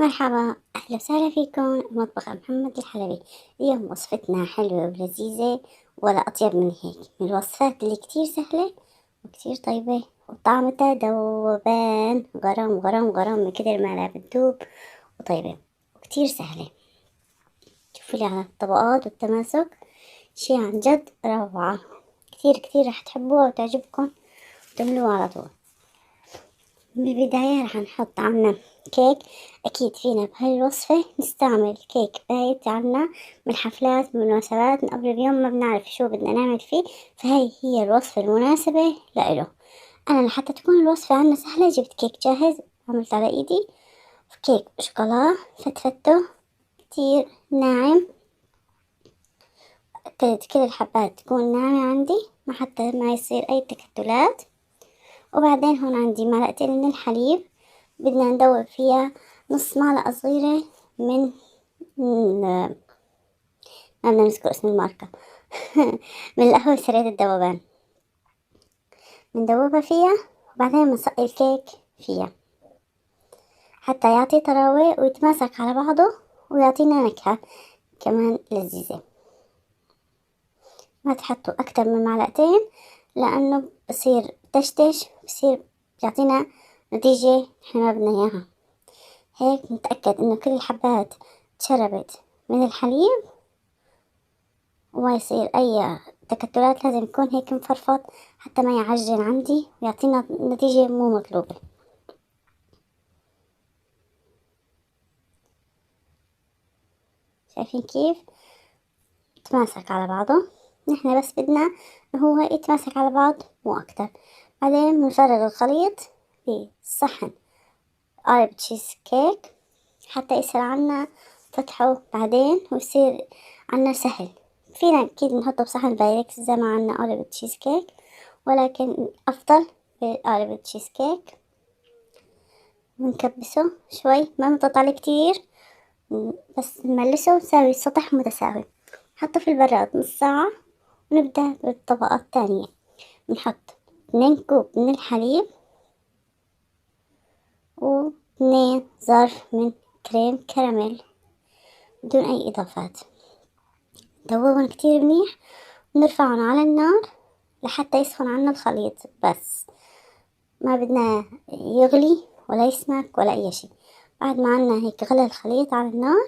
مرحبا، أهلا وسهلا فيكم مطبخ محمد الحلبي. اليوم وصفتنا حلوة ولذيذة ولا أطيب من هيك، من الوصفات اللي كتير سهلة وكتير طيبة وطعمتها ذوبان، غرام غرام غرام من كتر ما لا بتدوب وطيبة وكتير سهلة. شوفوا لي على الطبقات والتماسك، شي عن جد روعة. كتير كتير رح تحبوها وتعجبكم وتعملوها على طول. بالبداية رح نحط عنا كيك. أكيد فينا بهاي الوصفة نستعمل كيك بايت عنا من حفلات من مناسبات من قبل بيوم ما بنعرف شو بدنا نعمل فيه، فهاي هي الوصفة المناسبة لإله. أنا لحتى تكون الوصفة عنا سهلة جبت كيك جاهز عملت على إيدي، كيك شوكولا فتفته كتير ناعم، أكدت كل الحبات تكون ناعمة عندي حتى ما يصير أي تكتلات. وبعدين هون عندي معلقتين من الحليب بدنا ندوب فيها نص معلقة صغيرة من ما بدنا نذكر اسم الماركة من القهوة سريعة الذوبان بندوبها فيها، وبعدين بنسقي الكيك فيها حتى يعطي طراوة ويتماسك على بعضه ويعطينا نكهة كمان لذيذة. ما تحطوا أكتر من معلقتين لأنه بصير تشتش، بصير بيعطينا نتيجة احنا ما بدنا إياها. هيك نتأكد إنه كل الحبات تشربت من الحليب وما يصير أي تكتلات، لازم يكون هيك مفرفط حتى ما يعجن عندي ويعطينا نتيجة مو مطلوبة. شايفين كيف يتماسك على بعضه؟ نحنا بس بدنا هو يتماسك على بعض مو أكتر. بعدين بنفرغ الخليط في صحن قالب تشيز كيك حتى يصير عنا فتحه بعدين ويصير عنا سهل. فينا أكيد نحطه بصحن بايركس زي ما عنا قالب تشيز كيك، ولكن أفضل بقالب تشيز كيك. ونكبسه شوي، ما نضغط عليه كتير، بس نملسه ونساوي سطح متساوي. نحطه في البراد نص ساعة ونبدأ بالطبقة الثانية. نحط 2 كوب من الحليب و2 ظرف من كريم كراميل بدون أي إضافات. ندوبهم كتير منيح ونرفعهم على النار لحتى يسخن عنا الخليط، بس ما بدنا يغلي ولا يسمك ولا أي شي. بعد ما عنا هيك غلى الخليط على النار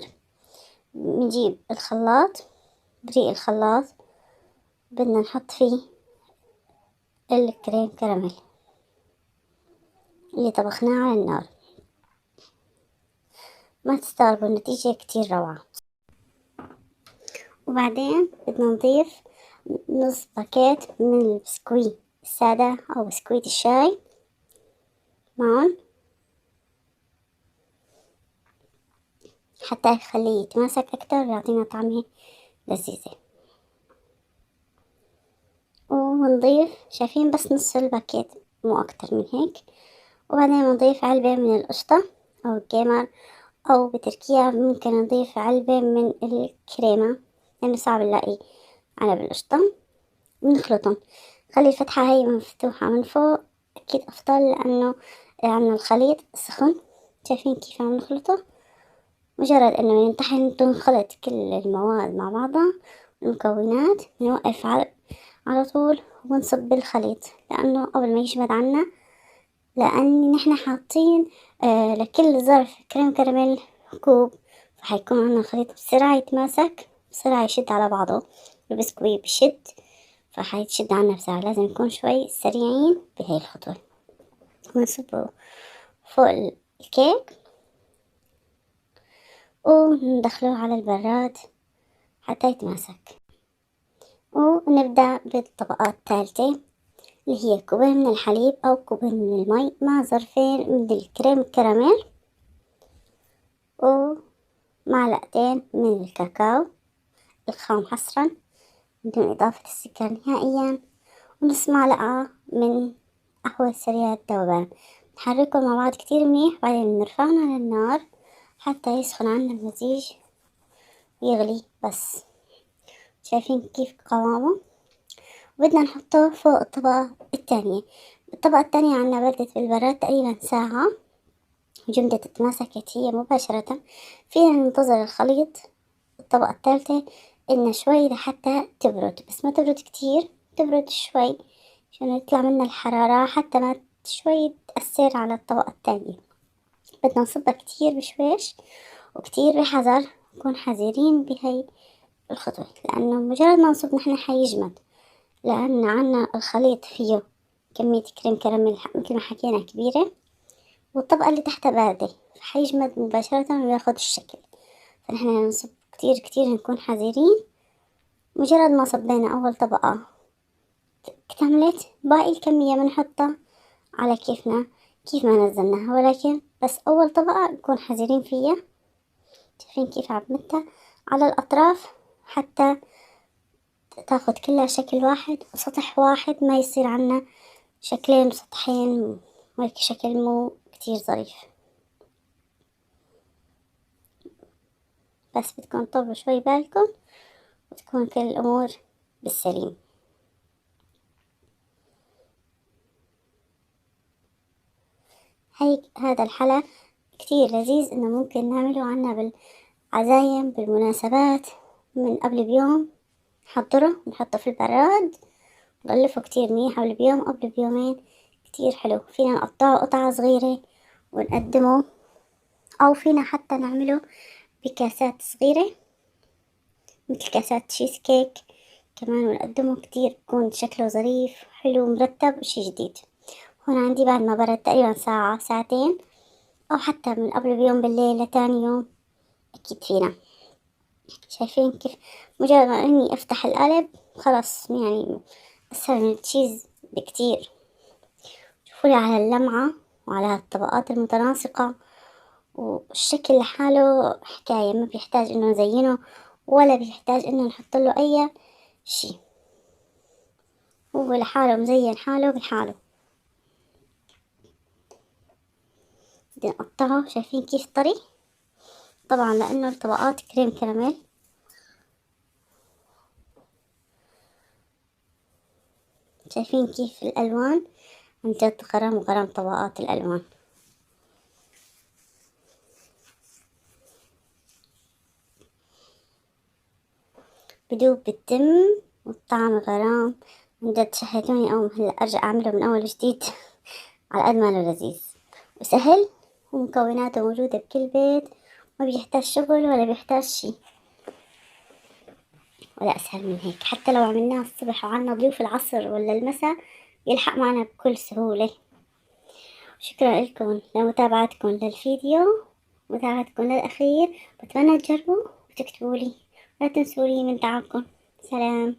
بنجيب الخلاط، بريق الخلاط بدنا نحط فيه الكريم كراميل اللي طبخناه على النار. ما تستغربوا النتيجة كتير روعة. وبعدين بدنا نضيف نص باكيت من البسكويت السادة أو بسكويت الشاي معهم حتى يخليه يتماسك أكتر ويعطينا طعمة لذيذة. ونضيف شايفين بس نص الباكيت مو أكتر من هيك. وبعدين نضيف علبة من القشطة أو الجيمر، أو بتركيا ممكن نضيف علبة من الكريمة لأنه صعب نلاقي علب القشطة. بنخلطهم، خلي الفتحة هاي مفتوحة من فوق أكيد أفضل لأنه عنا الخليط سخن. شايفين كيف عم نخلطه؟ مجرد إنه ينطحن تنخلط كل المواد مع بعضها المكونات بنوقف على طول ونصب الخليط لأنه قبل ما يجمد عنا، لأن نحنا حاطين لكل ظرف كريم كراميل كوب، فحيكون عنا الخليط بسرعة يتماسك بسرعة يشد على بعضه. البسكويت بشد فحيتشد عنا بسرعة، لازم نكون شوي سريعين بهاي الخطوة. ونصبه فوق الكيك وندخله على البراد حتى يتماسك. ونبدأ بالطبقة الثالثة اللي هي كوبين من الحليب أو كوبين من المي مع ظرفين من الكريم الكراميل ومعلقتين من الكاكاو الخام حصرا بدون إضافة السكر نهائيا، ونص معلقة من قهوة سريعة الذوبان. نحركهم مع بعض كتير منيح، بعدين نرفعهم على النار حتى يسخن عنا المزيج ويغلي. بس شايفين كيف قوامه؟ بدنا نحطه فوق الطبقة الثانية. الطبقة الثانية عنا بردت بالبراد تقريبا ساعة، جمدت اتماسكت هي مباشرة، فينا ننتظر الخليط الطبقة الثالثة إنها شوي لحتى تبرد، بس ما تبرد كتير، تبرد شوي عشان يطلع منها الحرارة حتى ما شوي تأثر على الطبقة التانية. بدنا نصبها كتير بشويش وكتير بحذر، نكون حذرين بهاي الخطوة، لأنه مجرد ما نصب نحنا حيجمد، لأن عنا الخليط فيه كمية كريم كراميل مثل ما حكينا كبيرة، والطبقة اللي تحتها باردة، فحيجمد مباشرة وياخد الشكل. فنحنا نصب كتير كتير، نكون حذرين. مجرد ما صبينا أول طبقة اكتملت، باقي الكمية بنحطها على كيفنا كيف ما نزلناها، ولكن بس أول طبقة نكون حذرين فيها. شايفين كيف عملتها على الأطراف حتى تاخد كلها شكل واحد وسطح واحد، ما يصير عنا شكلين وسطحين وهيك شكل مو كتير ظريف. بس بدكم تطولوا شوي بالكم وتكون كل الأمور بالسليم. هذا الحلا كتير لذيذ، إنه ممكن نعمله عنا بالعزايم بالمناسبات من قبل بيوم، نحضره نحطه في البراد نغلفه كتير منيح قبل بيوم قبل بيومين، كتير حلو. فينا نقطعه قطع صغيرة ونقدمه، أو فينا حتى نعمله بكاسات صغيرة مثل كاسات تشيز كيك كمان ونقدمه، كتير بكون شكله ظريف حلو مرتب وشي جديد. هون عندي بعد ما برد تقريبا ساعة ساعتين، أو حتى من قبل بيوم بالليل لتاني يوم أكيد فينا. شايفين كيف مجرد ما إني أفتح القالب خلاص يعني أسهل من التشيز بكتير. شوفولي على اللمعة وعلى الطبقات المتناسقة، والشكل لحاله حكاية، ما بيحتاج إنه نزينه ولا بيحتاج إنه نحط له أي شي، هو لحاله مزين حاله بحاله. بدي نقطعه، شايفين كيف طري؟ طبعا لأنه الطبقات كريم كراميل. شايفين كيف الألوان؟ عن جد غرام غرام طبقات الألوان. بدوب بالتم والطعم غرام، عن جد شهدوني أو هلا أرجع أعمله من أول وجديد على قد ما له لذيذ وسهل، ومكوناته موجودة بكل بيت، ما بيحتاج شغل ولا بيحتاج شي ولا أسهل من هيك. حتى لو عملناه الصبح وعنا ضيوف العصر ولا المساء يلحق معنا بكل سهولة. شكرا لكم لمتابعتكم للفيديو، متابعتكم للأخير. بتمنى تجربوا وتكتبوا لي، لا تنسوا لي من دعمكم. سلام.